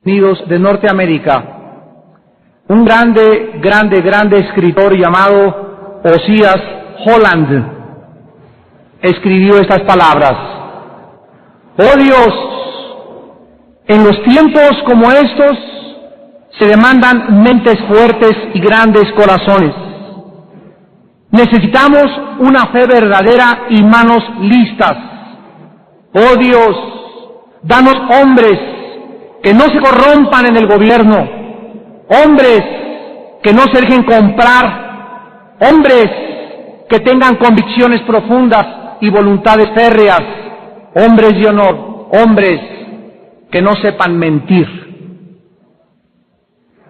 Unidos de Norteamérica, un grande escritor llamado Osías Holland escribió estas palabras: oh Dios, en los tiempos como estos se demandan mentes fuertes y grandes corazones. Necesitamos una fe verdadera y manos listas. Oh Dios, danos hombres que no se corrompan en el gobierno, hombres que no se dejen comprar, hombres que tengan convicciones profundas y voluntades férreas, hombres de honor, hombres que no sepan mentir.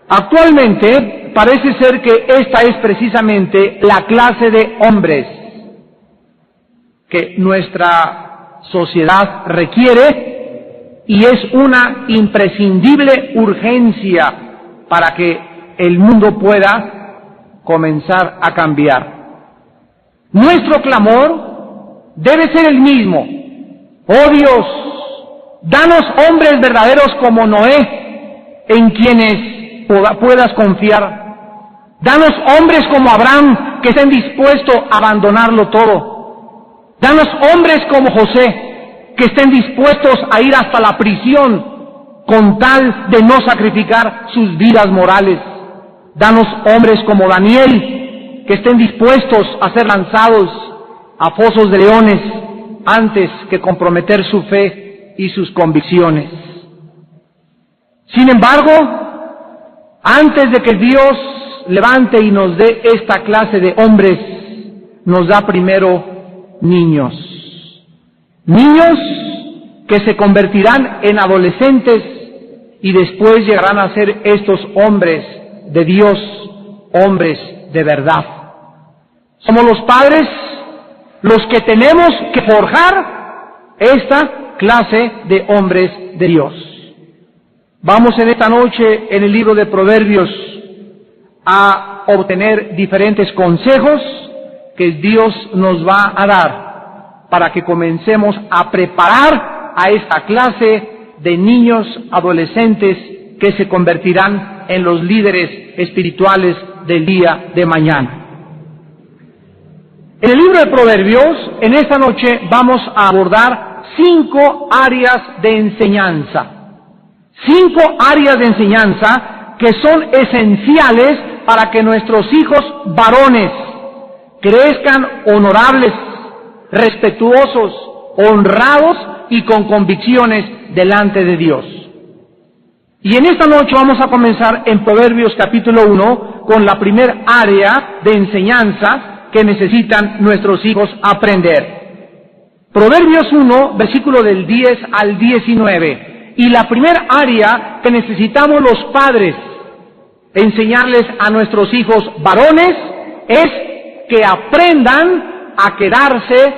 Actualmente parece ser que esta es precisamente la clase de hombres que nuestra sociedad requiere, y es una imprescindible urgencia para que el mundo pueda comenzar a cambiar. Nuestro clamor debe ser el mismo: oh Dios, danos hombres verdaderos como Noé, en quienes puedas confiar. Danos hombres como Abraham, que estén dispuestos a abandonarlo todo. Danos hombres como José, que estén dispuestos a ir hasta la prisión con tal de no sacrificar sus vidas morales. Danos hombres como Daniel, que estén dispuestos a ser lanzados a fosos de leones antes que comprometer su fe y sus convicciones. Sin embargo, antes de que Dios levante y nos dé esta clase de hombres, nos da primero niños. Niños que se convertirán en adolescentes y después llegarán a ser estos hombres de Dios, hombres de verdad. Somos los padres los que tenemos que forjar esta clase de hombres de Dios. Vamos en esta noche en el libro de Proverbios a obtener diferentes consejos que Dios nos va a dar para que comencemos a preparar a esta clase de niños, adolescentes que se convertirán en los líderes espirituales del día de mañana. En el libro de Proverbios, en esta noche vamos a abordar 5 áreas de enseñanza. 5 áreas de enseñanza que son esenciales para que nuestros hijos varones crezcan honorables, respetuosos, honrados y con convicciones delante de Dios. Y en esta noche vamos a comenzar en Proverbios capítulo 1 con la primera área de enseñanza que necesitan nuestros hijos aprender. Proverbios 1, versículo del 10 al 19. Y la primera área que necesitamos los padres enseñarles a nuestros hijos varones es que aprendan a quedarse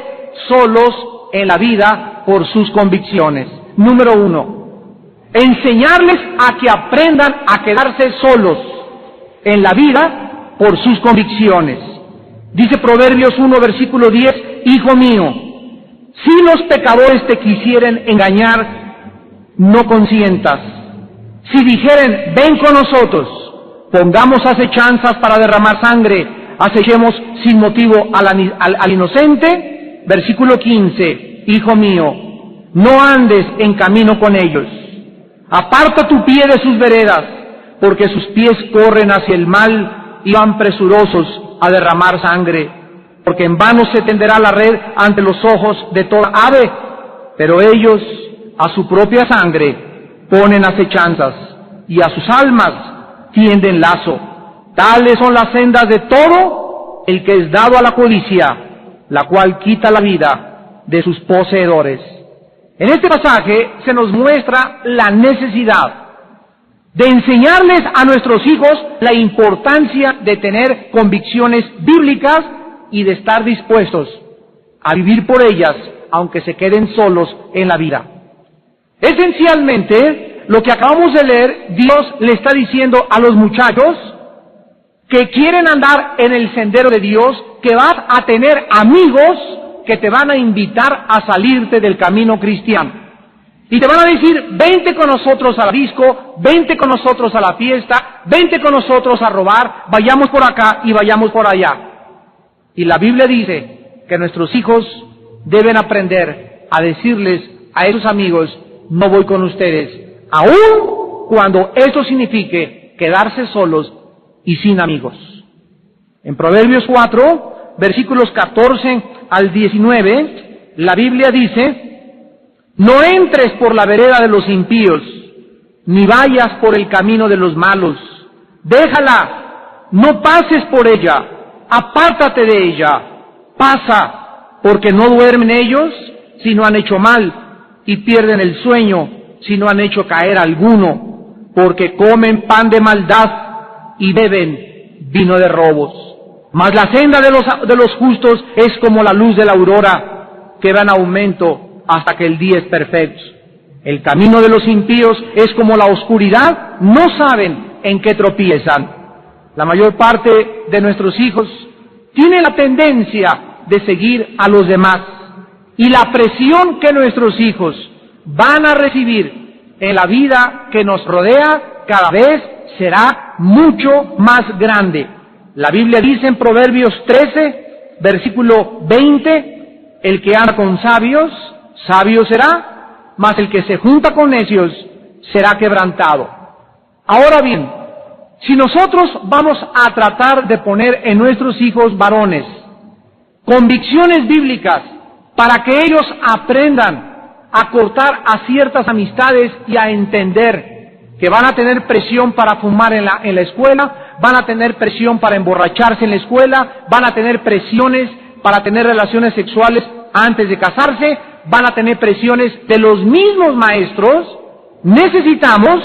solos en la vida por sus convicciones. Número 1, enseñarles a que aprendan a quedarse solos en la vida por sus convicciones. Dice Proverbios 1, versículo 10, hijo mío, si los pecadores te quisieren engañar, no consientas. Si dijeren, ven con nosotros, pongamos acechanzas para derramar sangre, acechemos sin motivo al inocente. Versículo 15, hijo mío, no andes en camino con ellos. Aparta tu pie de sus veredas, porque sus pies corren hacia el mal y van presurosos a derramar sangre. Porque en vano se tenderá la red ante los ojos de toda ave, pero ellos a su propia sangre ponen acechanzas, y a sus almas tienden lazo. Tales son las sendas de todo el que es dado a la codicia, la cual quita la vida de sus poseedores. En este pasaje se nos muestra la necesidad de enseñarles a nuestros hijos la importancia de tener convicciones bíblicas y de estar dispuestos a vivir por ellas, aunque se queden solos en la vida. Esencialmente, lo que acabamos de leer, Dios le está diciendo a los muchachos que quieren andar en el sendero de Dios, que vas a tener amigos que te van a invitar a salirte del camino cristiano. Y te van a decir, vente con nosotros al disco, vente con nosotros a la fiesta, vente con nosotros a robar, vayamos por acá y vayamos por allá. Y la Biblia dice que nuestros hijos deben aprender a decirles a esos amigos, no voy con ustedes, aun cuando esto signifique quedarse solos y sin amigos. En Proverbios 4, versículos 14 al 19, la Biblia dice, no entres por la vereda de los impíos, ni vayas por el camino de los malos. Déjala, no pases por ella, apártate de ella, pasa, porque no duermen ellos si no han hecho mal, y pierden el sueño si no han hecho caer alguno, porque comen pan de maldad y beben vino de robos. Mas la senda de los justos es como la luz de la aurora, que va en aumento hasta que el día es perfecto. El camino de los impíos es como la oscuridad, no saben en qué tropiezan. La mayor parte de nuestros hijos tiene la tendencia de seguir a los demás, y la presión que nuestros hijos van a recibir en la vida que nos rodea cada vez será mucho más grande. La Biblia dice en Proverbios 13, versículo 20, el que anda con sabios, sabio será, mas el que se junta con necios será quebrantado. Ahora bien, si nosotros vamos a tratar de poner en nuestros hijos varones convicciones bíblicas para que ellos aprendan a cortar a ciertas amistades y a entender que van a tener presión para fumar en la escuela, van a tener presión para emborracharse en la escuela, van a tener presiones para tener relaciones sexuales antes de casarse, van a tener presiones de los mismos maestros, necesitamos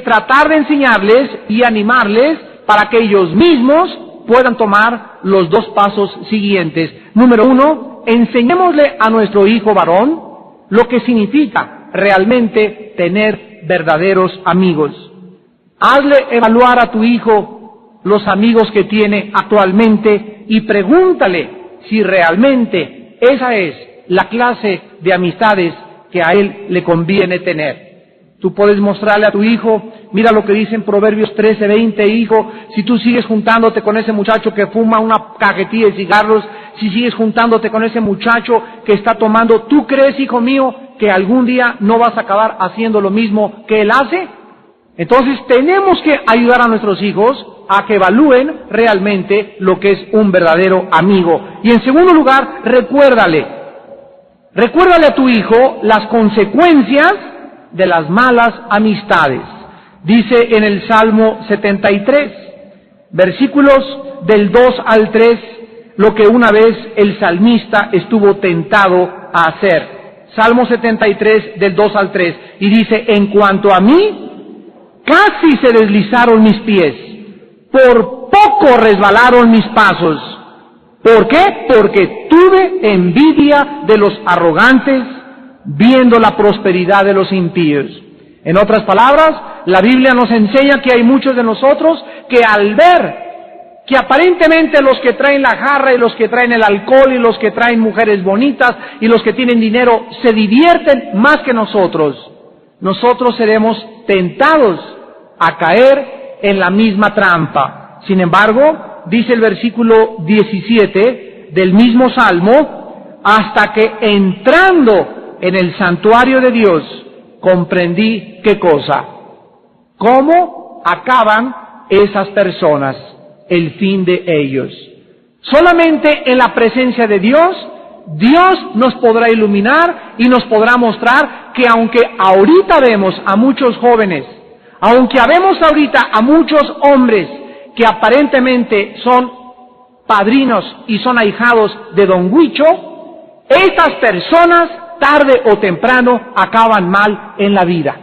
tratar de enseñarles y animarles para que ellos mismos puedan tomar los dos pasos siguientes. Número 1, enseñémosle a nuestro hijo varón lo que significa realmente tener verdaderos amigos. Hazle evaluar a tu hijo los amigos que tiene actualmente y pregúntale si realmente esa es la clase de amistades que a él le conviene tener. Tú puedes mostrarle a tu hijo, mira lo que dice en Proverbios 13:20, hijo, si tú sigues juntándote con ese muchacho que fuma una cajetilla de cigarros, si sigues juntándote con ese muchacho que está tomando, ¿tú crees, hijo mío, que algún día no vas a acabar haciendo lo mismo que él hace? Entonces tenemos que ayudar a nuestros hijos a que evalúen realmente lo que es un verdadero amigo. Y en segundo lugar, recuérdale a tu hijo las consecuencias de las malas amistades. Dice en el Salmo 73, versículos del 2 al 3, lo que una vez el salmista estuvo tentado a hacer. Salmo 73, del 2 al 3, y dice, en cuanto a mí, casi se deslizaron mis pies, por poco resbalaron mis pasos. ¿Por qué? Porque tuve envidia de los arrogantes, viendo la prosperidad de los impíos. En otras palabras, la Biblia nos enseña que hay muchos de nosotros que al ver que aparentemente los que traen la jarra y los que traen el alcohol y los que traen mujeres bonitas y los que tienen dinero se divierten más que nosotros seremos tentados a caer en la misma trampa. Sin embargo, dice el versículo 17 del mismo Salmo, hasta que entrando en el santuario de Dios, comprendí ¿qué cosa? ¿Cómo acaban esas personas? El fin de ellos. Solamente en la presencia de Dios, Dios nos podrá iluminar y nos podrá mostrar que aunque ahorita vemos a muchos jóvenes, aunque vemos ahorita a muchos hombres que aparentemente son padrinos y son ahijados de Don Huicho, estas personas tarde o temprano acaban mal en la vida.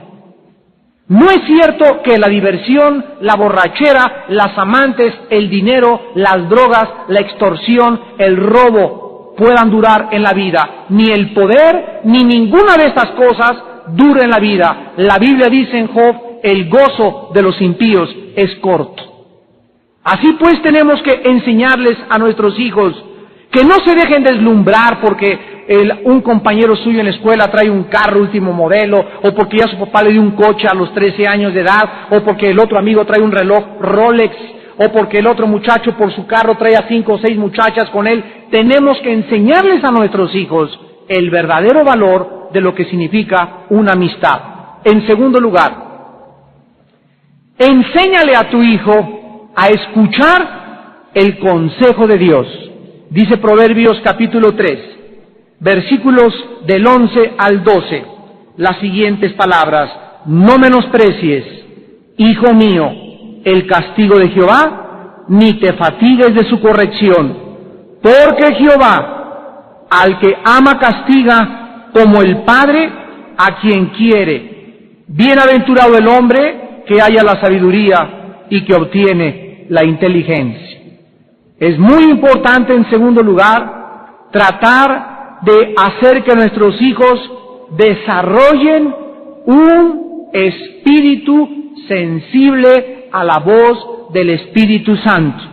No es cierto que la diversión, la borrachera, las amantes, el dinero, las drogas, la extorsión, el robo puedan durar en la vida. Ni el poder, ni ninguna de estas cosas dura en la vida. La Biblia dice en Job, el gozo de los impíos es corto. Así pues tenemos que enseñarles a nuestros hijos que no se dejen deslumbrar porque un compañero suyo en la escuela trae un carro último modelo, o porque ya su papá le dio un coche a los 13 años de edad, o porque el otro amigo trae un reloj Rolex, o porque el otro muchacho por su carro trae a 5 o 6 muchachas con él. Tenemos que enseñarles a nuestros hijos el verdadero valor de lo que significa una amistad. En segundo lugar, enséñale a tu hijo a escuchar el consejo de Dios. Dice Proverbios capítulo 3, versículos del 11 al 12, las siguientes palabras: no menosprecies, hijo mío, el castigo de Jehová, ni te fatigues de su corrección, porque Jehová al que ama castiga como el padre a quien quiere. Bienaventurado el hombre que halla la sabiduría y que obtiene la inteligencia. Es muy importante, en segundo lugar, tratar de hacer que nuestros hijos desarrollen un espíritu sensible a la voz del Espíritu Santo.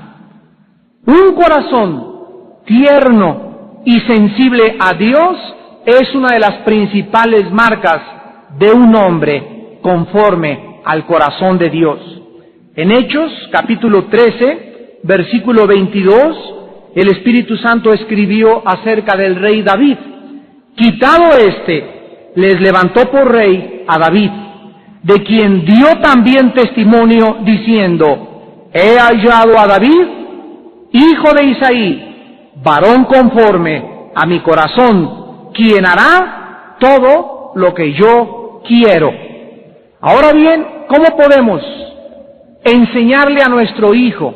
Un corazón tierno y sensible a Dios es una de las principales marcas de un hombre conforme al corazón de Dios. En Hechos, capítulo 13, versículo 22, el Espíritu Santo escribió acerca del rey David: quitado les levantó por rey a David, de quien dio también testimonio diciendo: he hallado a David, hijo de Isaí, varón conforme a mi corazón, quien hará todo lo que yo quiero. Ahora bien, ¿cómo podemos enseñarle a nuestro hijo,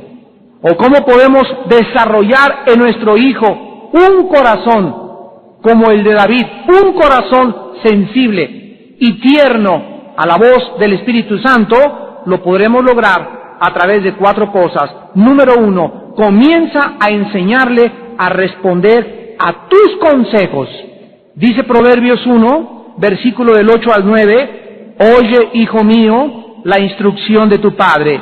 o cómo podemos desarrollar en nuestro hijo un corazón como el de David, un corazón sensible y tierno a la voz del Espíritu Santo? Lo podremos lograr a través de 4 cosas. Número 1, comienza a enseñarle a responder a tus consejos. Dice Proverbios 1, versículo del 8 al 9, oye, hijo mío, la instrucción de tu padre,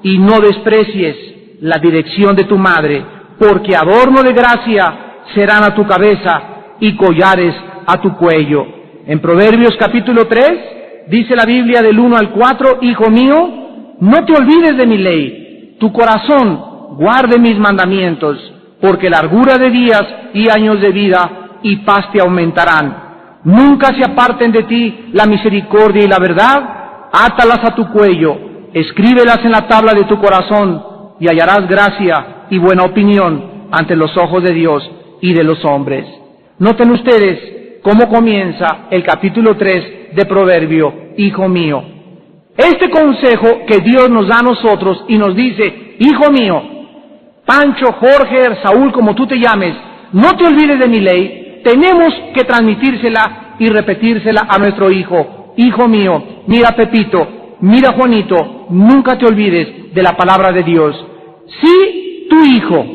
y no desprecies la dirección de tu madre, porque adorno de gracia serán a tu cabeza y collares a tu cuello. En Proverbios capítulo 3, dice la Biblia del 1 al 4, hijo mío, no te olvides de mi ley, tu corazón guarde mis mandamientos, porque largura de días y años de vida y paz te aumentarán. Nunca se aparten de ti la misericordia y la verdad, átalas a tu cuello, escríbelas en la tabla de tu corazón, y hallarás gracia y buena opinión ante los ojos de Dios y de los hombres. Noten ustedes cómo comienza el capítulo 3 de Proverbio: hijo mío. Este consejo que Dios nos da a nosotros y nos dice: hijo mío, Pancho, Jorge, Saúl, como tú te llames, no te olvides de mi ley. Tenemos que transmitírsela y repetírsela a nuestro hijo. Hijo mío, mira Pepito, mira Juanito, nunca te olvides de la palabra de Dios. Si tu hijo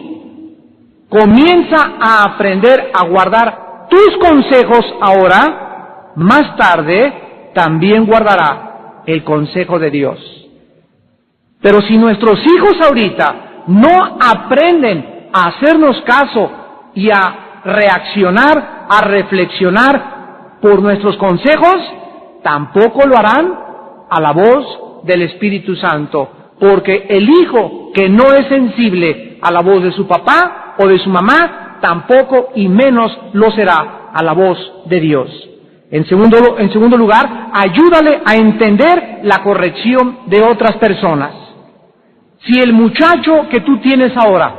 comienza a aprender a guardar tus consejos ahora, más tarde también guardará el consejo de Dios. Pero si nuestros hijos ahorita no aprenden a hacernos caso y a reaccionar, a reflexionar por nuestros consejos, tampoco lo harán a la voz del Espíritu Santo, porque el hijo que no es sensible a la voz de su papá o de su mamá, tampoco y menos lo será a la voz de Dios. En segundo lugar, ayúdale a entender la corrección de otras personas. Si el muchacho que tú tienes ahora,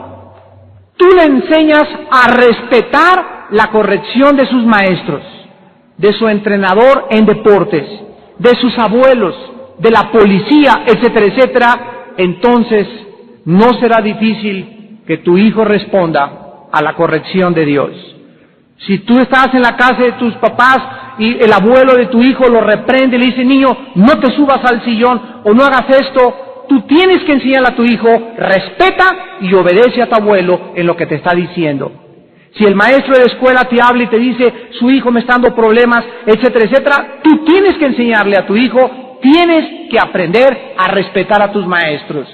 tú le enseñas a respetar la corrección de sus maestros, de su entrenador en deportes, de sus abuelos, de la policía, etcétera, etcétera, entonces no será difícil que tu hijo responda a la corrección de Dios. Si tú estás en la casa de tus papás y el abuelo de tu hijo lo reprende y le dice: niño, no te subas al sillón o no hagas esto, tú tienes que enseñarle a tu hijo: respeta y obedece a tu abuelo en lo que te está diciendo. Si el maestro de la escuela te habla y te dice: su hijo me está dando problemas, etcétera, etcétera, tú tienes que enseñarle a tu hijo, tienes que aprender a respetar a tus maestros.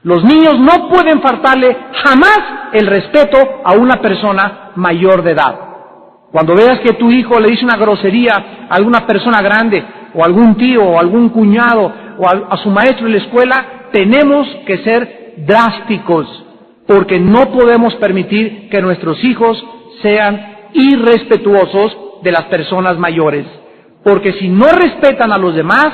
Los niños no pueden faltarle jamás el respeto a una persona mayor de edad. Cuando veas que tu hijo le dice una grosería a alguna persona grande, o a algún tío, o a algún cuñado, o a su maestro en la escuela, tenemos que ser drásticos, porque no podemos permitir que nuestros hijos sean irrespetuosos de las personas mayores. Porque si no respetan a los demás,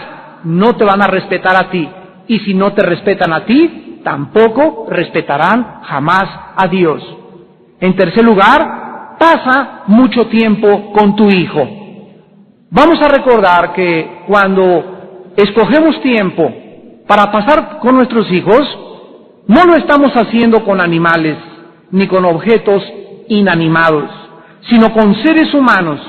no te van a respetar a ti. Y si no te respetan a ti, tampoco respetarán jamás a Dios. En tercer lugar, pasa mucho tiempo con tu hijo. Vamos a recordar que cuando escogemos tiempo para pasar con nuestros hijos, no lo estamos haciendo con animales ni con objetos inanimados, sino con seres humanos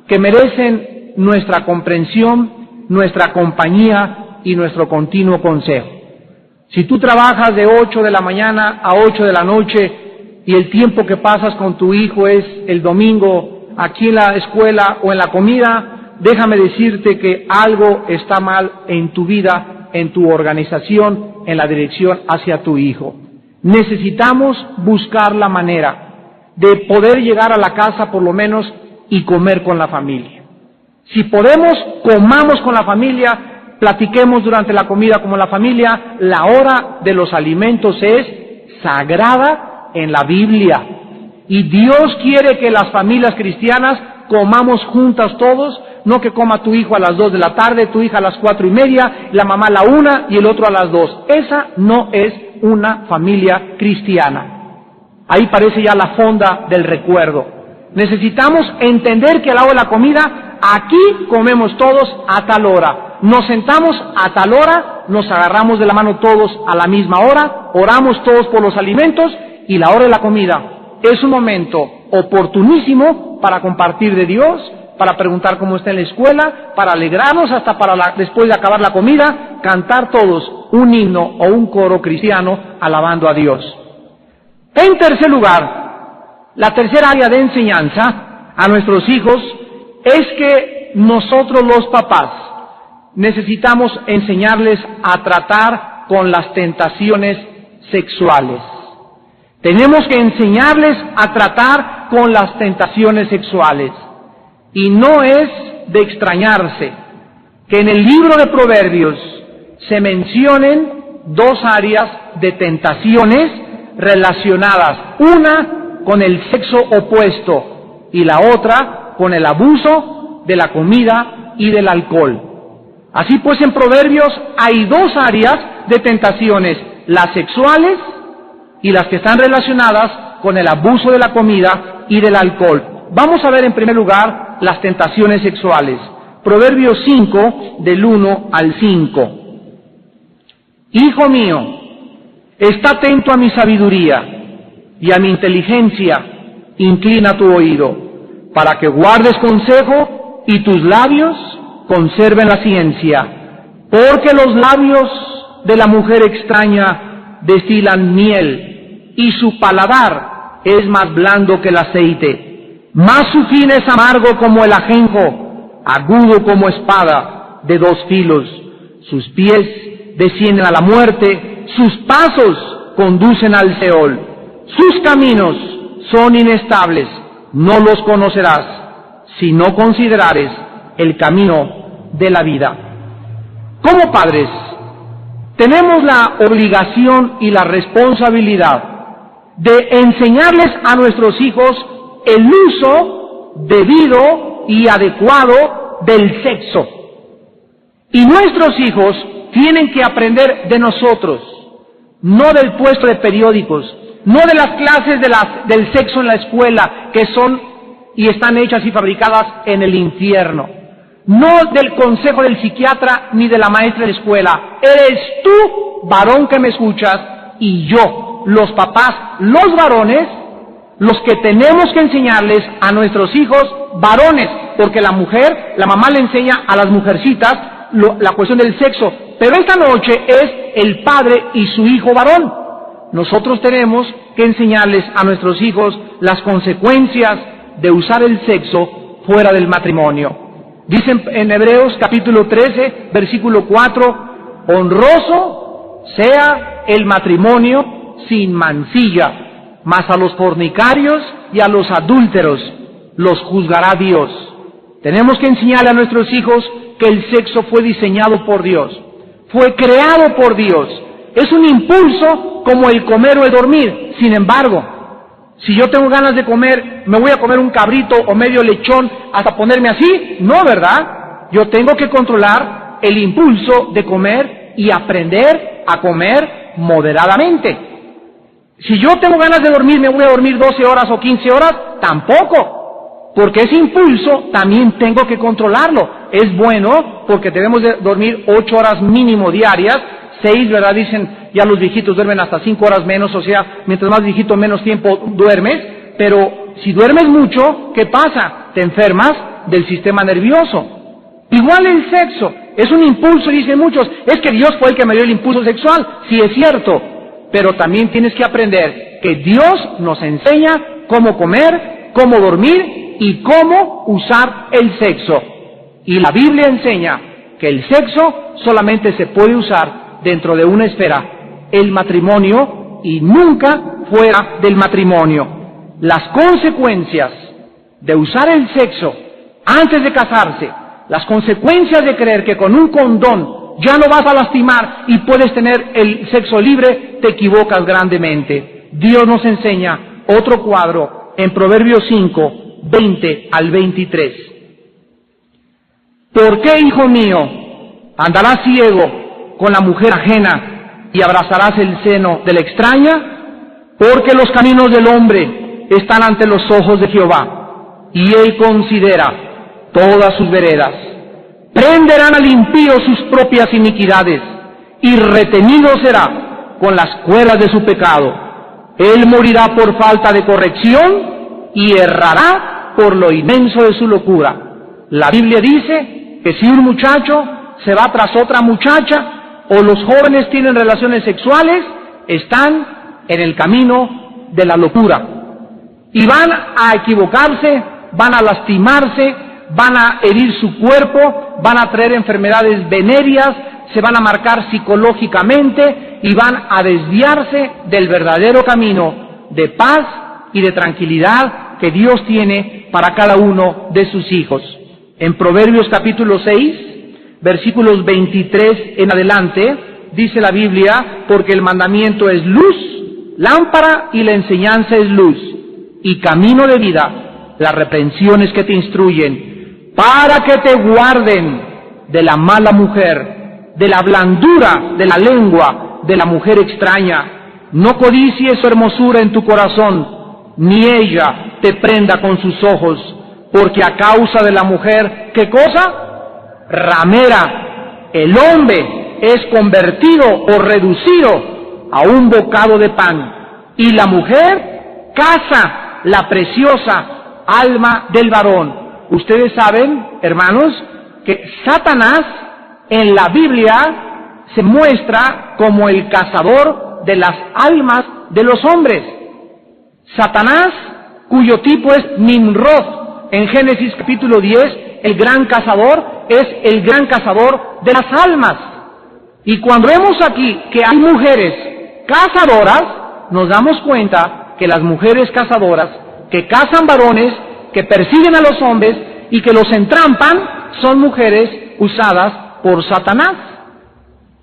que merecen nuestra comprensión, nuestra compañía y nuestro continuo consejo. Si tú trabajas de 8 de la mañana a 8 de la noche y el tiempo que pasas con tu hijo es el domingo aquí en la escuela o en la comida, déjame decirte que algo está mal en tu vida, en tu organización, en la dirección hacia tu hijo. Necesitamos buscar la manera de poder llegar a la casa por lo menos y comer con la familia. Si podemos, comamos con la familia, platiquemos durante la comida como la familia. La hora de los alimentos es sagrada en la Biblia. Y Dios quiere que las familias cristianas comamos juntas todos, no que coma tu hijo a las 2 de la tarde, tu hija a las 4:30, la mamá a la 1 y el otro a las 2. Esa no es una familia cristiana. Ahí parece ya la fonda del recuerdo. Necesitamos entender que a la hora de la comida, aquí comemos todos a tal hora. Nos sentamos a tal hora, nos agarramos de la mano todos a la misma hora, oramos todos por los alimentos y la hora de la comida es un momento oportunísimo para compartir de Dios, para preguntar cómo está en la escuela, para alegrarnos hasta después de acabar la comida, cantar todos un himno o un coro cristiano alabando a Dios. En tercer lugar, la tercera área de enseñanza a nuestros hijos es que nosotros los papás necesitamos enseñarles a tratar con las tentaciones sexuales. Tenemos que enseñarles a tratar con las tentaciones sexuales. Y no es de extrañarse que en el libro de Proverbios se mencionen dos áreas de tentaciones relacionadas, una con el sexo opuesto y la otra con el abuso de la comida y del alcohol. Así pues, en Proverbios hay dos áreas de tentaciones, las sexuales y las que están relacionadas con el abuso de la comida y del alcohol. Vamos a ver en primer lugar las tentaciones sexuales. Proverbios 5, del 1 al 5. Hijo mío, está atento a mi sabiduría y a mi inteligencia, inclina tu oído, para que guardes consejo y tus labios conserven la ciencia, porque los labios de la mujer extraña destilan miel, y su paladar es más blando que el aceite, más su fin es amargo como el ajenjo, agudo como espada de dos filos, sus pies descienden a la muerte, sus pasos conducen al Seol, sus caminos son inestables, no los conocerás, si no considerares el camino de la vida. Como padres, tenemos la obligación y la responsabilidad de enseñarles a nuestros hijos el uso debido y adecuado del sexo. Y nuestros hijos tienen que aprender de nosotros, no del puesto de periódicos, no de las clases del sexo en la escuela, que son y están hechas y fabricadas en el infierno, no del consejo del psiquiatra ni de la maestra de la escuela. Eres tú, varón que me escuchas, y yo, los papás, los varones, los que tenemos que enseñarles a nuestros hijos varones, porque la mujer, la mamá le enseña a las mujercitas la cuestión del sexo, pero esta noche es el padre y su hijo varón. Nosotros tenemos que enseñarles a nuestros hijos las consecuencias de usar el sexo fuera del matrimonio. Dicen en Hebreos capítulo 13, versículo 4, honroso sea el matrimonio sin mancilla, mas a los fornicarios y a los adúlteros los juzgará Dios. Tenemos que enseñarle a nuestros hijos que el sexo fue diseñado por Dios, fue creado por Dios. Es un impulso como el comer o el dormir. Sin embargo, si yo tengo ganas de comer, ¿me voy a comer un cabrito o medio lechón hasta ponerme así? No, ¿verdad? Yo tengo que controlar el impulso de comer y aprender a comer moderadamente. Si yo tengo ganas de dormir, ¿me voy a dormir 12 horas o 15 horas? Tampoco, porque ese impulso también tengo que controlarlo. Es bueno porque debemos de dormir 8 horas mínimo diarias, 6, ¿verdad? Dicen, ya los viejitos duermen hasta 5 horas menos, o sea, mientras más viejito, menos tiempo duermes, pero si duermes mucho, ¿qué pasa? Te enfermas del sistema nervioso. Igual el sexo, es un impulso, dicen muchos, es que Dios fue el que me dio el impulso sexual. Sí, es cierto, pero también tienes que aprender que Dios nos enseña cómo comer, cómo dormir y cómo usar el sexo. Y la Biblia enseña que el sexo solamente se puede usar dentro de una esfera, el matrimonio, y nunca fuera del matrimonio. Las consecuencias de usar el sexo antes de casarse, las consecuencias de creer que con un condón ya no vas a lastimar y puedes tener el sexo libre, te equivocas grandemente. Dios nos enseña otro cuadro en Proverbios 5, 20 al 23. ¿Por qué, hijo mío, andarás ciego con la mujer ajena y abrazarás el seno de la extraña? Porque los caminos del hombre están ante los ojos de Jehová, y él considera todas sus veredas. Prenderán al impío sus propias iniquidades, y retenido será con las cuerdas de su pecado. Él morirá por falta de corrección, y errará por lo inmenso de su locura. La Biblia dice que si un muchacho se va tras otra muchacha, o los jóvenes tienen relaciones sexuales, están en el camino de la locura. Y van a equivocarse, van a lastimarse, van a herir su cuerpo, van a traer enfermedades venéreas, se van a marcar psicológicamente y van a desviarse del verdadero camino de paz y de tranquilidad que Dios tiene para cada uno de sus hijos. En Proverbios capítulo 6, versículos 23 en adelante, dice la Biblia, porque el mandamiento es luz, lámpara, y la enseñanza es luz, y camino de vida, las reprensiones que te instruyen, para que te guarden de la mala mujer, de la blandura de la lengua de la mujer extraña. No codicies su hermosura en tu corazón, ni ella te prenda con sus ojos, porque a causa de la mujer, ¿qué cosa? Ramera, el hombre es convertido o reducido a un bocado de pan, y la mujer caza la preciosa alma del varón. Ustedes saben, hermanos, que Satanás en la Biblia se muestra como el cazador de las almas de los hombres. Satanás, cuyo tipo es Nimrod, en Génesis capítulo 10, el gran cazador, es el gran cazador de las almas. Y cuando vemos aquí que hay mujeres cazadoras, nos damos cuenta que las mujeres cazadoras, que cazan varones, que persiguen a los hombres y que los entrampan, son mujeres usadas por Satanás.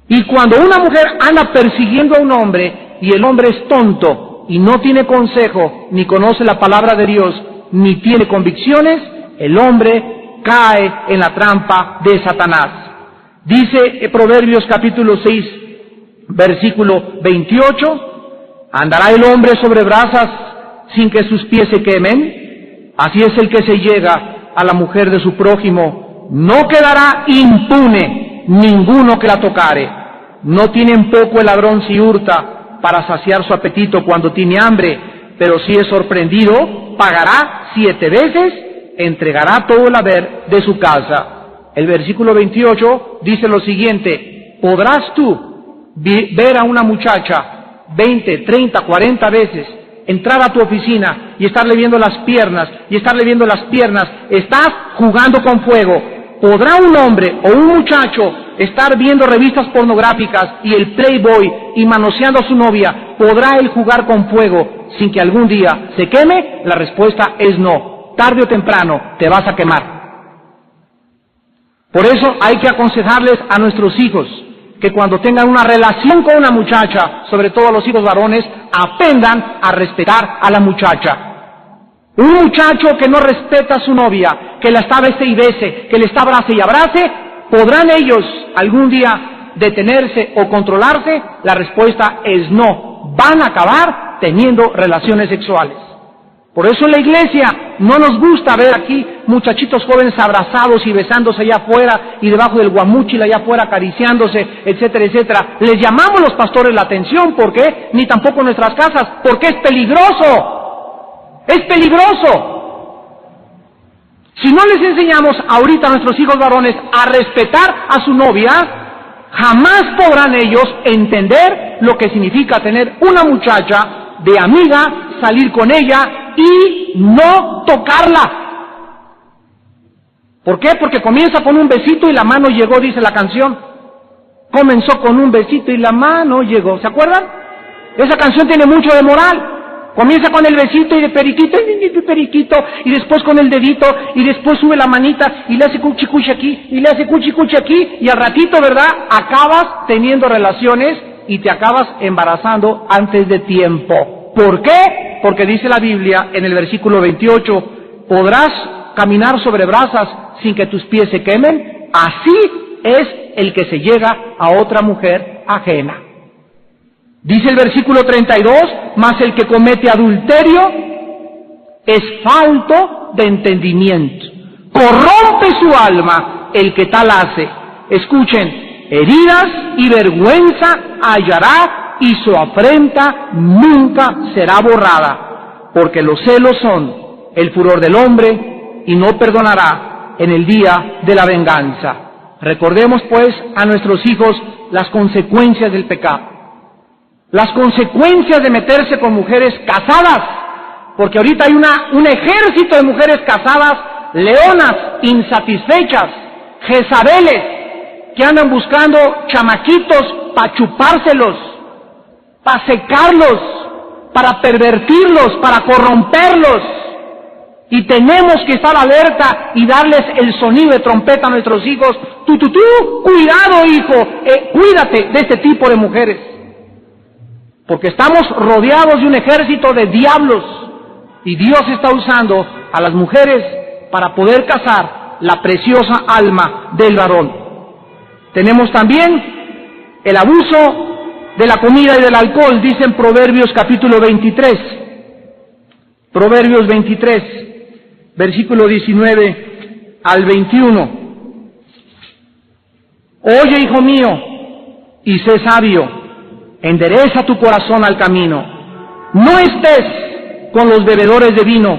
Y cuando una mujer anda persiguiendo a un hombre y el hombre es tonto y no tiene consejo, ni conoce la palabra de Dios, ni tiene convicciones, el hombre cae en la trampa de Satanás. Dice Proverbios capítulo 6, versículo 28, ¿andará el hombre sobre brasas sin que sus pies se quemen? Así es el que se llega a la mujer de su prójimo, no quedará impune ninguno que la tocare. No tiene en poco el ladrón si hurta para saciar su apetito cuando tiene hambre, pero si es sorprendido, pagará 7 veces, entregará todo el haber de su casa. El versículo 28 dice lo siguiente: ¿podrás tú ver a una muchacha 20, 30, 40 veces, entrar a tu oficina y estarle viendo las piernas, estás jugando con fuego? ¿Podrá un hombre o un muchacho estar viendo revistas pornográficas y el Playboy y manoseando a su novia? ¿Podrá él jugar con fuego sin que algún día se queme? La respuesta es no. tarde o temprano te vas a quemar. Por eso hay que aconsejarles a nuestros hijos que cuando tengan una relación con una muchacha, sobre todo a los hijos varones, aprendan a respetar a la muchacha. Un muchacho que no respeta a su novia, que la está bese y bese, que le está abrace y abrace, ¿podrán ellos algún día detenerse o controlarse? La respuesta es no. Van a acabar teniendo relaciones sexuales. Por eso en la iglesia no nos gusta ver aquí muchachitos jóvenes abrazados y besándose allá afuera y debajo del guamúchil allá afuera acariciándose, etcétera, etcétera. Les llamamos los pastores la atención, ¿por qué? Ni tampoco en nuestras casas, porque es peligroso. Es peligroso. Si no les enseñamos ahorita a nuestros hijos varones a respetar a su novia, jamás podrán ellos entender lo que significa tener una muchacha de amiga, salir con ella y no tocarla. ¿Por qué? Porque comienza con un besito y la mano llegó, dice la canción. Comenzó con un besito y la mano llegó. ¿Se acuerdan? Esa canción tiene mucho de moral. Comienza con el besito y de periquito, y después con el dedito, y después sube la manita, y le hace cuchi aquí, y le hace cuchi aquí, y al ratito, ¿verdad?, acabas teniendo relaciones y te acabas embarazando antes de tiempo. ¿Por qué? Porque dice la Biblia en el versículo 28, ¿podrás caminar sobre brasas sin que tus pies se quemen? Así es el que se llega a otra mujer ajena. Dice el versículo 32, mas el que comete adulterio es falto de entendimiento. Corrompe su alma el que tal hace. Escuchen, heridas y vergüenza hallará y su afrenta nunca será borrada, porque los celos son el furor del hombre y no perdonará en el día de la venganza. Recordemos pues a nuestros hijos las consecuencias del pecado. Las consecuencias de meterse con mujeres casadas, porque ahorita hay un ejército de mujeres casadas, leonas, insatisfechas, Jezabeles, que andan buscando chamaquitos para chupárselos, para secarlos, para pervertirlos, para corromperlos. Y tenemos que estar alerta y darles el sonido de trompeta a nuestros hijos. Tú, cuidado hijo, cuídate de este tipo de mujeres. Porque estamos rodeados de un ejército de diablos y Dios está usando a las mujeres para poder cazar la preciosa alma del varón. Tenemos también el abuso de la comida y del alcohol, dice en Proverbios capítulo 23. Proverbios 23, versículo 19 al 21. Oye, hijo mío, y sé sabio. Endereza tu corazón al camino. No estés con los bebedores de vino,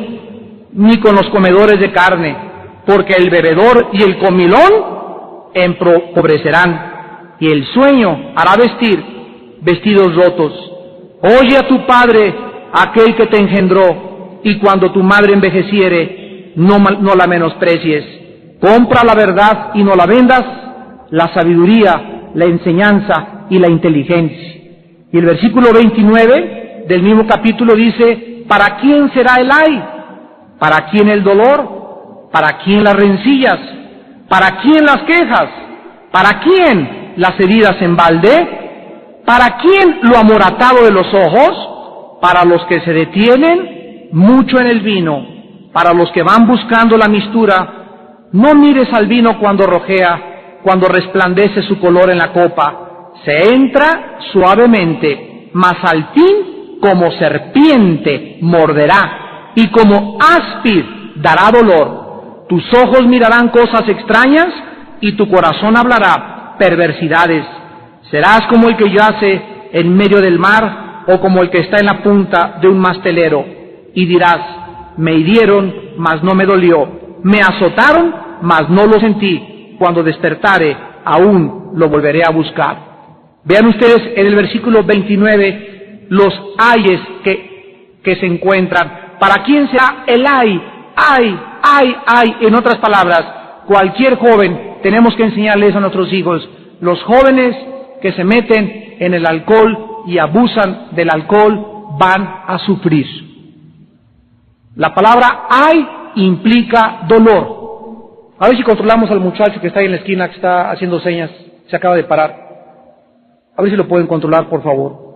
ni con los comedores de carne, porque el bebedor y el comilón empobrecerán, y el sueño hará vestir vestidos rotos. Oye a tu padre, aquel que te engendró, y cuando tu madre envejeciere, no la menosprecies. Compra la verdad y no la vendas, la sabiduría, la enseñanza y la inteligencia. Y el versículo 29 del mismo capítulo dice, ¿para quién será el ay? ¿Para quién el dolor? ¿Para quién las rencillas? ¿Para quién las quejas? ¿Para quién las heridas en balde? ¿Para quién lo amoratado de los ojos? Para los que se detienen mucho en el vino, para los que van buscando la mistura. No mires al vino cuando rojea, cuando resplandece su color en la copa. Se entra suavemente, mas al fin como serpiente morderá, y como áspid dará dolor. Tus ojos mirarán cosas extrañas, y tu corazón hablará perversidades. Serás como el que yace en medio del mar, o como el que está en la punta de un mastelero, y dirás, me hirieron, mas no me dolió, me azotaron, mas no lo sentí. Cuando despertare, aún lo volveré a buscar. Vean ustedes en el versículo 29 los ayes que se encuentran. ¿Para quién será el ay? Ay. En otras palabras, cualquier joven, tenemos que enseñarles a nuestros hijos, los jóvenes que se meten en el alcohol y abusan del alcohol van a sufrir. La palabra ay implica dolor. A ver si controlamos al muchacho que está ahí en la esquina, que está haciendo señas, se acaba de parar. A ver si lo pueden controlar, por favor.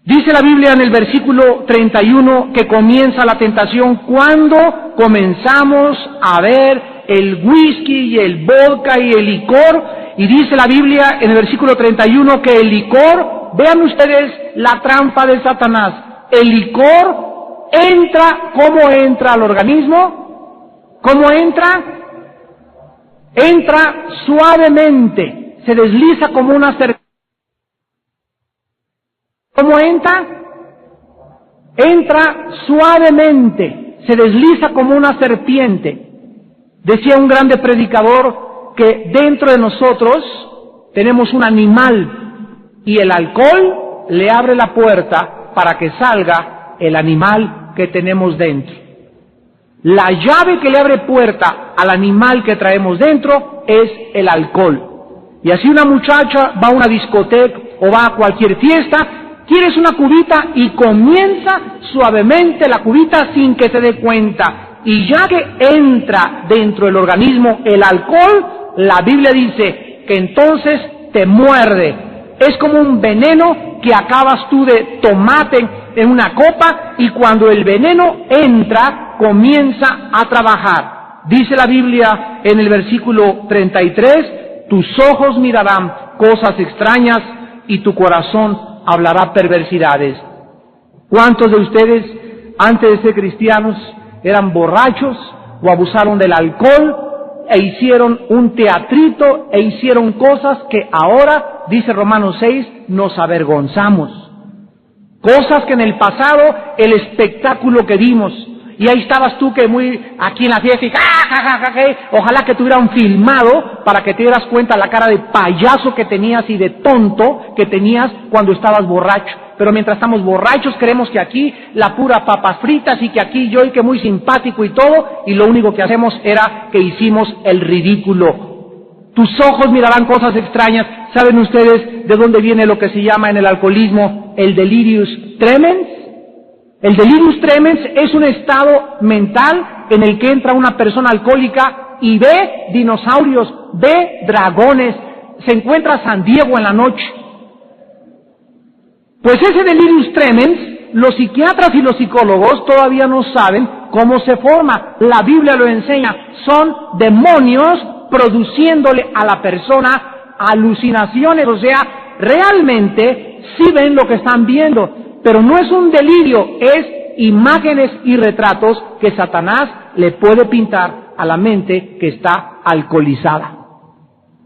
Dice la Biblia en el versículo 31 que comienza la tentación cuando comenzamos a ver el whisky y el vodka y el licor. Y dice la Biblia en el versículo 31 que el licor, vean ustedes la trampa de Satanás, el licor entra, ¿cómo entra al organismo? ¿Cómo entra? Entra suavemente, se desliza como una serpiente. ¿Cómo entra? Entra suavemente, se desliza como una serpiente. Decía un grande predicador que dentro de nosotros tenemos un animal y el alcohol le abre la puerta para que salga el animal que tenemos dentro. La llave que le abre puerta al animal que traemos dentro es el alcohol. Y así una muchacha va a una discoteca o va a cualquier fiesta, quieres una cubita y comienza suavemente la cubita sin que se dé cuenta. Y ya que entra dentro del organismo el alcohol, la Biblia dice que entonces te muerde. Es como un veneno que acabas tú de tomate en una copa y cuando el veneno entra, comienza a trabajar. Dice la Biblia en el versículo 33, tus ojos mirarán cosas extrañas y tu corazón hablará perversidades. ¿Cuántos de ustedes, antes de ser cristianos, eran borrachos o abusaron del alcohol e hicieron un teatrito e hicieron cosas que ahora, dice Romanos 6, nos avergonzamos? Cosas que en el pasado, el espectáculo que vimos, y ahí estabas tú que muy aquí en la fiesta y ojalá que te hubieran filmado para que te dieras cuenta la cara de payaso que tenías y de tonto que tenías cuando estabas borracho. Pero mientras estamos borrachos creemos que aquí la pura papas fritas y que aquí yo y que muy simpático y todo, y lo único que hacemos era que hicimos el ridículo. Tus ojos mirarán cosas extrañas. ¿Saben ustedes de dónde viene lo que se llama en el alcoholismo el delirius tremens? El delirius tremens es un estado mental en el que entra una persona alcohólica y ve dinosaurios, ve dragones, se encuentra a San Diego en la noche. Pues ese delirius tremens, los psiquiatras y los psicólogos todavía no saben cómo se forma. La Biblia lo enseña, son demonios produciéndole a la persona alucinaciones, o sea, realmente sí ven lo que están viendo, pero no es un delirio, es imágenes y retratos que Satanás le puede pintar a la mente que está alcoholizada.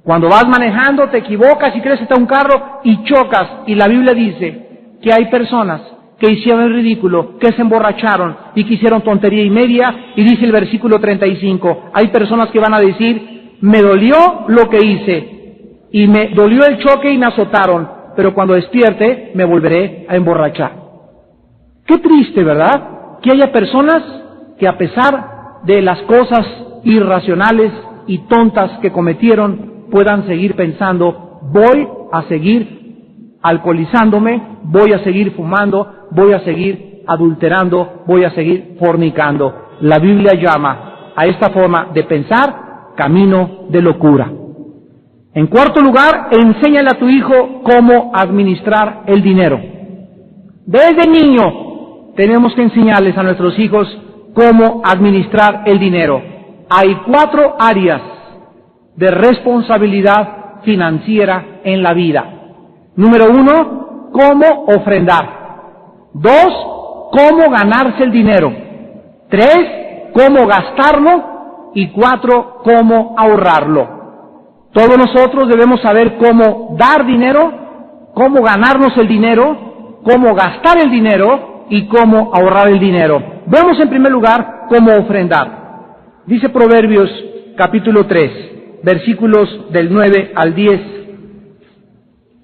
Cuando vas manejando, te equivocas y crees que está un carro y chocas, y la Biblia dice que hay personas que hicieron el ridículo, que se emborracharon y que hicieron tontería y media, y dice el versículo 35, hay personas que van a decir, me dolió lo que hice, y me dolió el choque y me azotaron, pero cuando despierte me volveré a emborrachar. Qué triste, ¿verdad? Que haya personas que a pesar de las cosas irracionales y tontas que cometieron, puedan seguir pensando, voy a seguir alcoholizándome, voy a seguir fumando, voy a seguir adulterando, voy a seguir fornicando. La Biblia llama a esta forma de pensar camino de locura. En cuarto lugar, enséñale a tu hijo cómo administrar el dinero. Desde niño tenemos que enseñarles a nuestros hijos cómo administrar el dinero. Hay 4 áreas de responsabilidad financiera en la vida. Número 1, cómo ofrendar. 2, cómo ganarse el dinero. 3, cómo gastarlo. Y 4, cómo ahorrarlo. Todos nosotros debemos saber cómo dar dinero, cómo ganarnos el dinero, cómo gastar el dinero y cómo ahorrar el dinero. Vemos en primer lugar cómo ofrendar. Dice Proverbios capítulo 3, versículos del 9 al 10,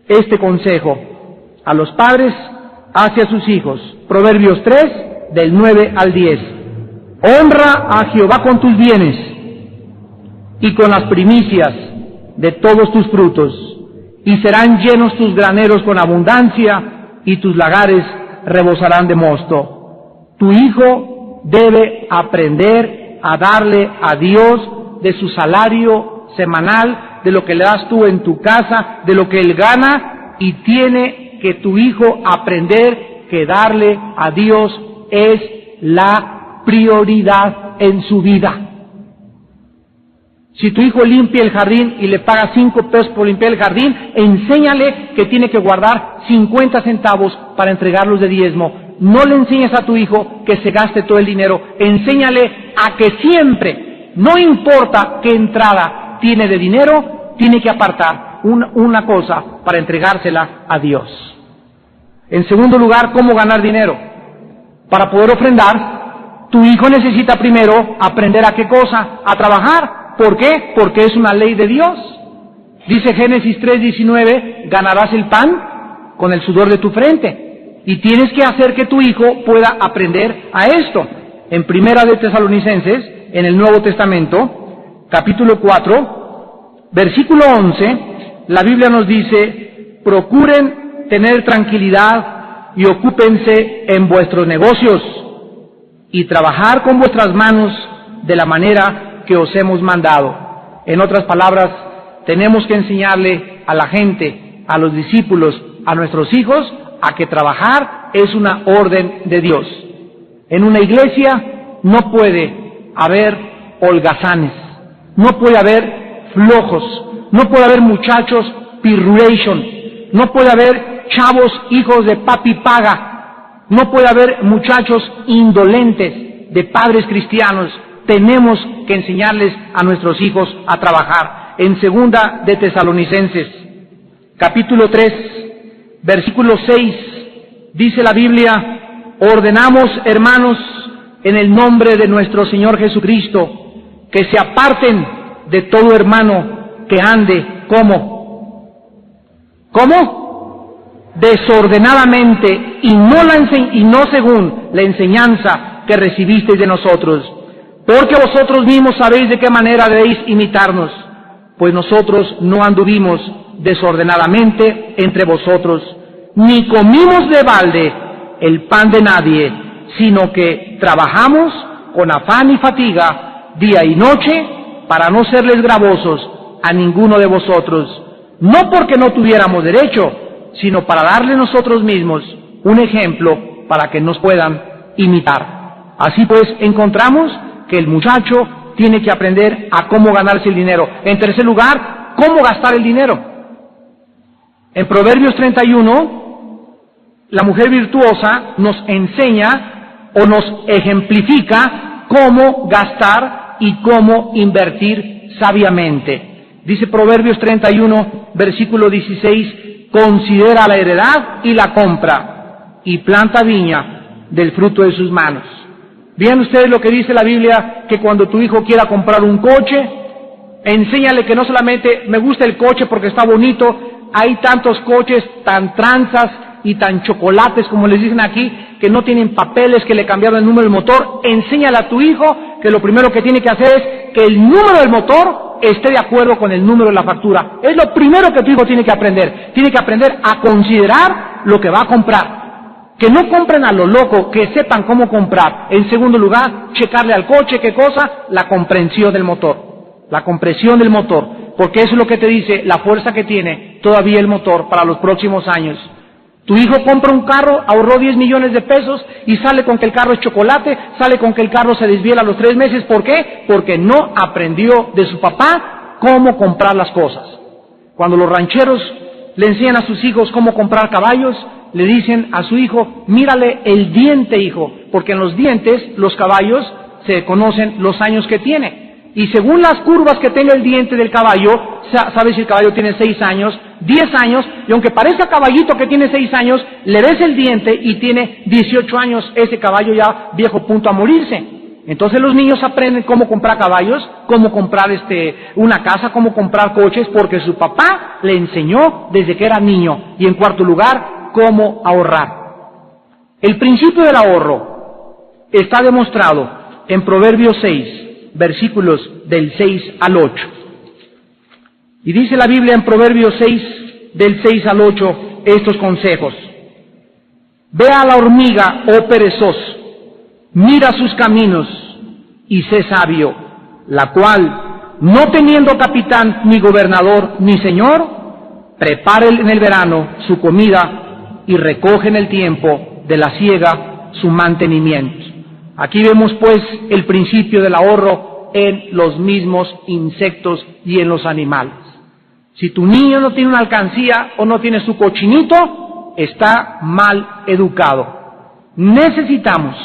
este consejo a los padres hacia sus hijos. Proverbios 3, del 9 al 10. Honra a Jehová con tus bienes y con las primicias de todos tus frutos, y serán llenos tus graneros con abundancia, y tus lagares rebosarán de mosto. Tu hijo debe aprender a darle a Dios de su salario semanal, de lo que le das tú en tu casa, de lo que él gana, y tiene que tu hijo aprender que darle a Dios es la prioridad en su vida. Si tu hijo limpia el jardín y le paga 5 pesos por limpiar el jardín, enséñale que tiene que guardar 50 centavos para entregarlos de diezmo. No le enseñes a tu hijo que se gaste todo el dinero. Enséñale a que siempre, no importa qué entrada tiene de dinero, tiene que apartar una cosa para entregársela a Dios. En segundo lugar, ¿cómo ganar dinero? Para poder ofrendar, tu hijo necesita primero aprender a qué cosa, a trabajar. ¿Por qué? Porque es una ley de Dios. Dice Génesis 3:19, ganarás el pan con el sudor de tu frente. Y tienes que hacer que tu hijo pueda aprender a esto. En Primera de Tesalonicenses, en el Nuevo Testamento, capítulo 4, versículo 11, la Biblia nos dice, procuren tener tranquilidad y ocúpense en vuestros negocios y trabajar con vuestras manos de la manera que os hemos mandado. En otras palabras, tenemos que enseñarle a la gente, a los discípulos, a nuestros hijos, a que trabajar es una orden de Dios. En una iglesia no puede haber holgazanes, no puede haber flojos, no puede haber muchachos pirulation, no puede haber chavos hijos de papi paga, no puede haber muchachos indolentes de padres cristianos. Tenemos que enseñarles a nuestros hijos a trabajar. En Segunda de Tesalonicenses, capítulo 3, versículo 6, dice la Biblia, ordenamos, hermanos, en el nombre de nuestro Señor Jesucristo, que se aparten de todo hermano que ande, ¿cómo? Desordenadamente, y no según la enseñanza que recibisteis de nosotros. Porque vosotros mismos sabéis de qué manera debéis imitarnos, pues nosotros no anduvimos desordenadamente entre vosotros, ni comimos de balde el pan de nadie, sino que trabajamos con afán y fatiga día y noche para no serles gravosos a ninguno de vosotros, no porque no tuviéramos derecho, sino para darle nosotros mismos un ejemplo para que nos puedan imitar. Así pues, encontramos que el muchacho tiene que aprender a cómo ganarse el dinero. En tercer lugar, cómo gastar el dinero. En Proverbios 31, la mujer virtuosa nos enseña o nos ejemplifica cómo gastar y cómo invertir sabiamente. Dice Proverbios 31, versículo 16, considera la heredad y la compra, y planta viña del fruto de sus manos. Vean ustedes lo que dice la Biblia, que cuando tu hijo quiera comprar un coche, enséñale que no solamente me gusta el coche porque está bonito, hay tantos coches tan tranzas y tan chocolates, como les dicen aquí, que no tienen papeles, que le cambiaron el número del motor. Enséñale a tu hijo que lo primero que tiene que hacer es que el número del motor esté de acuerdo con el número de la factura. Es lo primero que tu hijo tiene que aprender. Tiene que aprender a considerar lo que va a comprar. Que no compren a lo loco, que sepan cómo comprar. En segundo lugar, checarle al coche, ¿qué cosa? La comprensión del motor. La compresión del motor. Porque eso es lo que te dice la fuerza que tiene todavía el motor para los próximos años. Tu hijo compra un carro, ahorró 10 millones de pesos y sale con que el carro es chocolate, sale con que el carro se desviela a los 3 meses. ¿Por qué? Porque no aprendió de su papá cómo comprar las cosas. Cuando los rancheros le enseñan a sus hijos cómo comprar caballos, le dicen a su hijo, mírale el diente, hijo, porque en los dientes los caballos se conocen los años que tiene. Y según las curvas que tenga el diente del caballo, sabes si el caballo tiene 6 años, 10 años, y aunque parezca caballito que tiene 6 años, le ves el diente y tiene 18 años, ese caballo ya viejo punto a morirse. Entonces los niños aprenden cómo comprar caballos, cómo comprar una casa, cómo comprar coches, porque su papá le enseñó desde que era niño. Y en cuarto lugar, cómo ahorrar. El principio del ahorro está demostrado en Proverbios 6, versículos del 6 al 8. Y dice la Biblia en Proverbios 6, del 6 al 8, estos consejos. Ve a la hormiga, oh perezoso, mira sus caminos y sé sabio, la cual, no teniendo capitán, ni gobernador, ni señor, prepara en el verano su comida y recoge en el tiempo de la siega su mantenimiento. Aquí vemos pues el principio del ahorro en los mismos insectos y en los animales. Si tu niño no tiene una alcancía o no tiene su cochinito, está mal educado. Necesitamos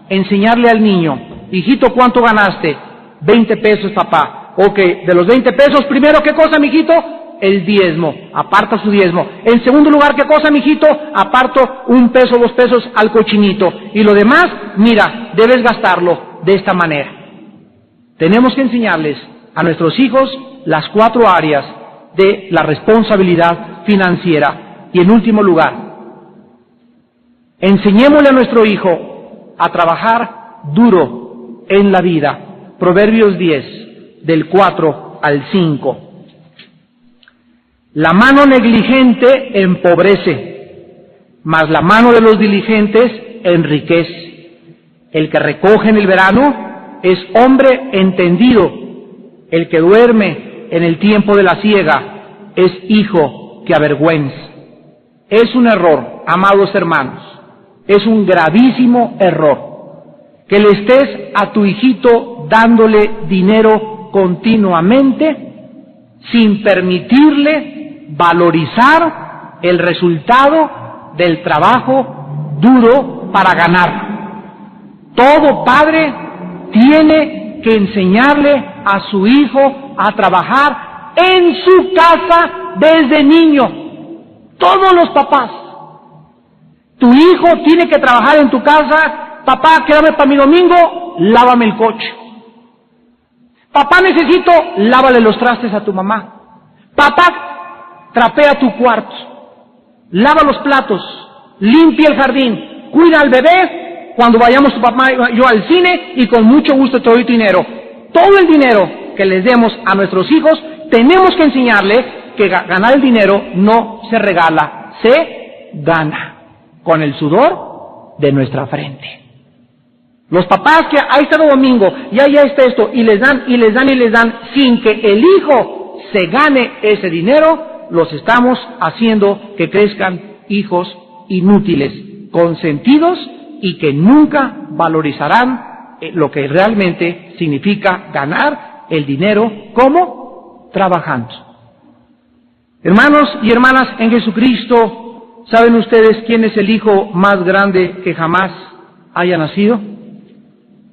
enseñarle al niño, hijito, ¿cuánto ganaste? 20 pesos, papá. Ok, de los 20 pesos, primero, ¿qué cosa, mijito? El diezmo, aparta su diezmo. En segundo lugar, ¿qué cosa, mijito? Aparto 1 peso, 2 pesos al cochinito. Y lo demás, mira, debes gastarlo de esta manera. Tenemos que enseñarles a nuestros hijos las 4 áreas de la responsabilidad financiera. Y en último lugar, enseñémosle a nuestro hijo a trabajar duro en la vida. Proverbios 10, del 4 al 5. La mano negligente empobrece, mas la mano de los diligentes enriquece. El que recoge en el verano es hombre entendido. El que duerme en el tiempo de la siega es hijo que avergüenza. Es un error, amados hermanos, es un gravísimo error que le estés a tu hijito dándole dinero continuamente sin permitirle valorizar el resultado del trabajo duro para ganar. Todo padre tiene que enseñarle a su hijo a trabajar en su casa desde niño. Todos los papás. Tu hijo tiene que trabajar en tu casa. Papá, quédame para mi domingo, lávame el coche. Papá, necesito, lávale los trastes a tu mamá. Papá, trapea tu cuarto, lava los platos, limpia el jardín, cuida al bebé cuando vayamos tu papá y yo al cine, y con mucho gusto te doy tu dinero. Todo el dinero que les demos a nuestros hijos, tenemos que enseñarle que ganar el dinero no se regala, se gana con el sudor de nuestra frente. Los papás que ahí está el domingo, ya está esto, y les dan, sin que el hijo se gane ese dinero, los estamos haciendo que crezcan hijos inútiles, consentidos, y que nunca valorizarán lo que realmente significa ganar el dinero. ¿Cómo? Trabajando. Hermanos y hermanas en Jesucristo, ¿saben ustedes quién es el hijo más grande que jamás haya nacido?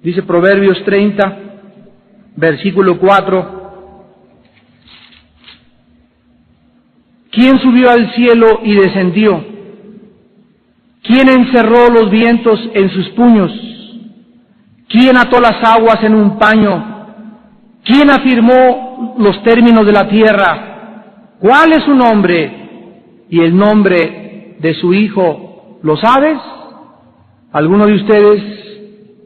Dice Proverbios 30, versículo 4. ¿Quién subió al cielo y descendió? ¿Quién encerró los vientos en sus puños? ¿Quién ató las aguas en un paño? ¿Quién afirmó los términos de la tierra? ¿Cuál es su nombre? ¿Y el nombre de su hijo lo sabes? ¿Alguno de ustedes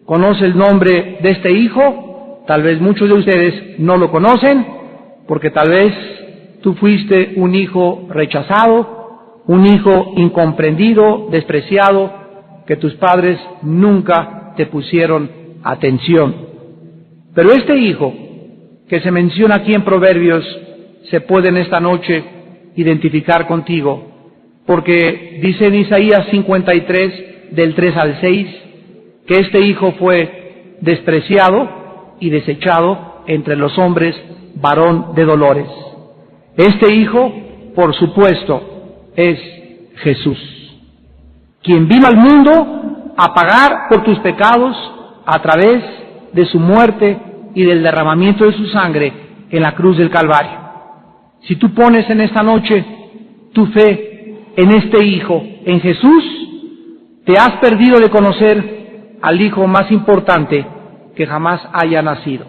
conoce el nombre de este hijo? Tal vez muchos de ustedes no lo conocen, porque tal vez tú fuiste un hijo rechazado, un hijo incomprendido, despreciado, que tus padres nunca te pusieron atención. Pero este hijo que se menciona aquí en Proverbios se puede en esta noche identificar contigo, porque dice en Isaías 53, del 3 al 6, que este hijo fue despreciado y desechado entre los hombres, varón de dolores. Este hijo, por supuesto, es Jesús, quien vino al mundo a pagar por tus pecados a través de su muerte y del derramamiento de su sangre en la cruz del Calvario. Si tú pones en esta noche tu fe en este hijo, en Jesús, te has perdido de conocer al hijo más importante que jamás haya nacido.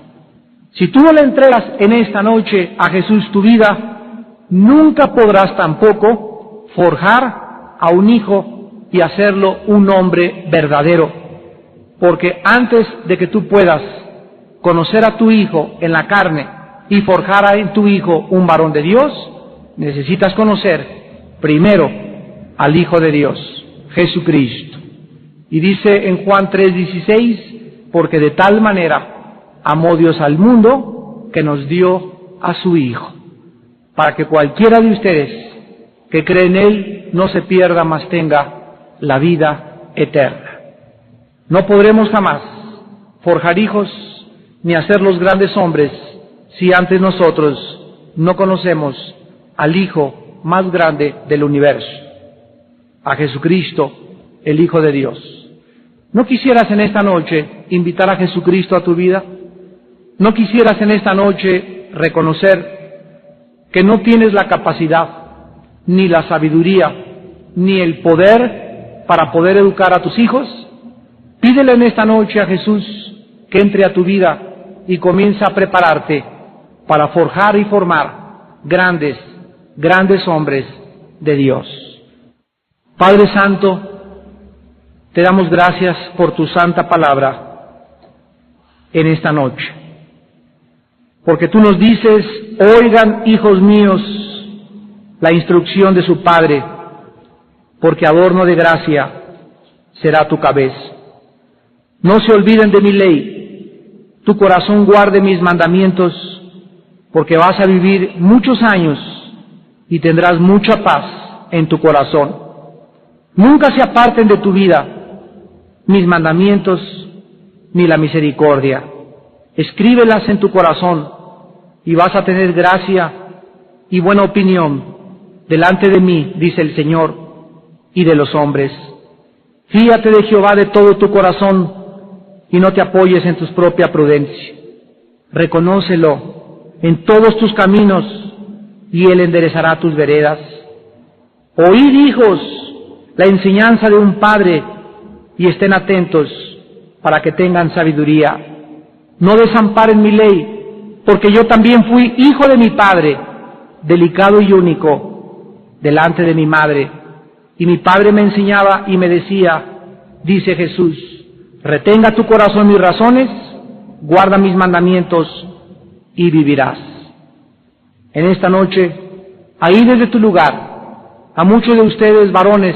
Si tú no le entregas en esta noche a Jesús tu vida, nunca podrás tampoco forjar a un hijo y hacerlo un hombre verdadero, porque antes de que tú puedas conocer a tu hijo en la carne y forjar en tu hijo un varón de Dios, necesitas conocer primero al Hijo de Dios, Jesucristo. Y dice en Juan 3:16, porque de tal manera amó Dios al mundo que nos dio a su Hijo, para que cualquiera de ustedes que cree en Él no se pierda, mas tenga la vida eterna. No podremos jamás forjar hijos ni hacerlos grandes hombres si antes nosotros no conocemos al Hijo más grande del universo, a Jesucristo, el Hijo de Dios. ¿No quisieras en esta noche invitar a Jesucristo a tu vida? ¿No quisieras en esta noche reconocer que no tienes la capacidad, ni la sabiduría, ni el poder para poder educar a tus hijos? Pídele en esta noche a Jesús que entre a tu vida y comience a prepararte para forjar y formar grandes hombres de Dios. Padre Santo, te damos gracias por tu santa palabra en esta noche, porque tú nos dices: oigan, hijos míos, la instrucción de su Padre, porque adorno de gracia será tu cabeza. No se olviden de mi ley, tu corazón guarde mis mandamientos, porque vas a vivir muchos años y tendrás mucha paz en tu corazón. Nunca se aparten de tu vida mis mandamientos ni la misericordia. Escríbelas en tu corazón y vas a tener gracia y buena opinión delante de mí, dice el Señor, y de los hombres. Fíate de Jehová de todo tu corazón y no te apoyes en tu propia prudencia. Reconócelo en todos tus caminos y Él enderezará tus veredas. Oíd, hijos, la enseñanza de un padre y estén atentos para que tengan sabiduría. No desamparen mi ley, porque yo también fui hijo de mi padre, delicado y único, delante de mi madre. Y mi padre me enseñaba y me decía, dice Jesús, retenga tu corazón mis razones, guarda mis mandamientos y vivirás. En esta noche, ahí desde tu lugar, a muchos de ustedes varones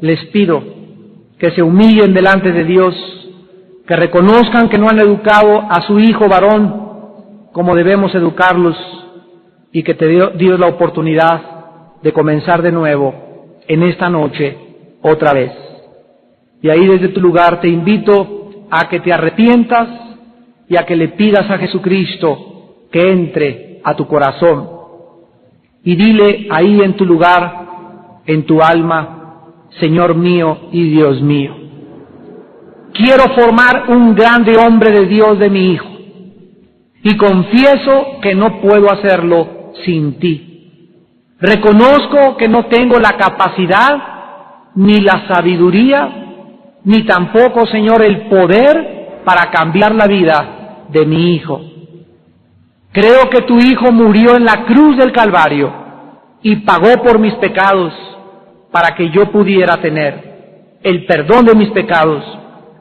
les pido que se humillen delante de Dios, que reconozcan que no han educado a su hijo varón como debemos educarlos, y que te dio Dios la oportunidad de comenzar de nuevo en esta noche otra vez. Y ahí desde tu lugar te invito a que te arrepientas y a que le pidas a Jesucristo que entre a tu corazón. Y dile ahí en tu lugar, en tu alma: Señor mío y Dios mío, quiero formar un grande hombre de Dios de mi hijo, y confieso que no puedo hacerlo sin ti. Reconozco que no tengo la capacidad, ni la sabiduría, ni tampoco, Señor, el poder para cambiar la vida de mi hijo. Creo que tu hijo murió en la cruz del Calvario y pagó por mis pecados, para que yo pudiera tener el perdón de mis pecados,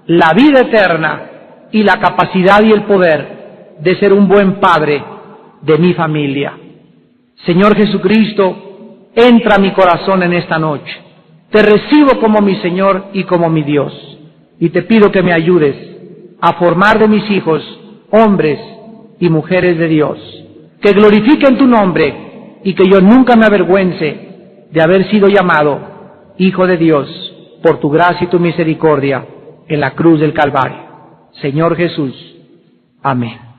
la vida eterna y la capacidad y el poder de ser un buen padre de mi familia. Señor Jesucristo, entra a mi corazón en esta noche. Te recibo como mi Señor y como mi Dios, y te pido que me ayudes a formar de mis hijos hombres y mujeres de Dios, que glorifiquen tu nombre y que yo nunca me avergüence de haber sido llamado Hijo de Dios por tu gracia y tu misericordia en la cruz del Calvario. Señor Jesús. Amén.